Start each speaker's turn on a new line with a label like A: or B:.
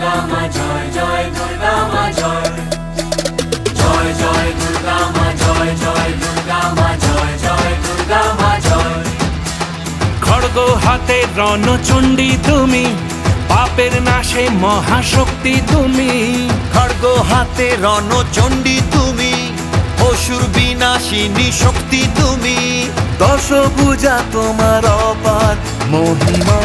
A: দুর্গা মা জয়, জয় দুর্গা মা জয়, জয় জয় দুর্গা মা জয়, জয় দুর্গা মা জয়, জয় দুর্গা মা জয়।
B: খড়গ হাতে রণচণ্ডী তুমি, পাপের নাশে মহাশক্তি তুমি।
C: খড়গ হাতে রণচণ্ডী তুমি, অসুর বিনাশিনী শক্তি তুমি। দশভুজা তোমার অপার মহিমা।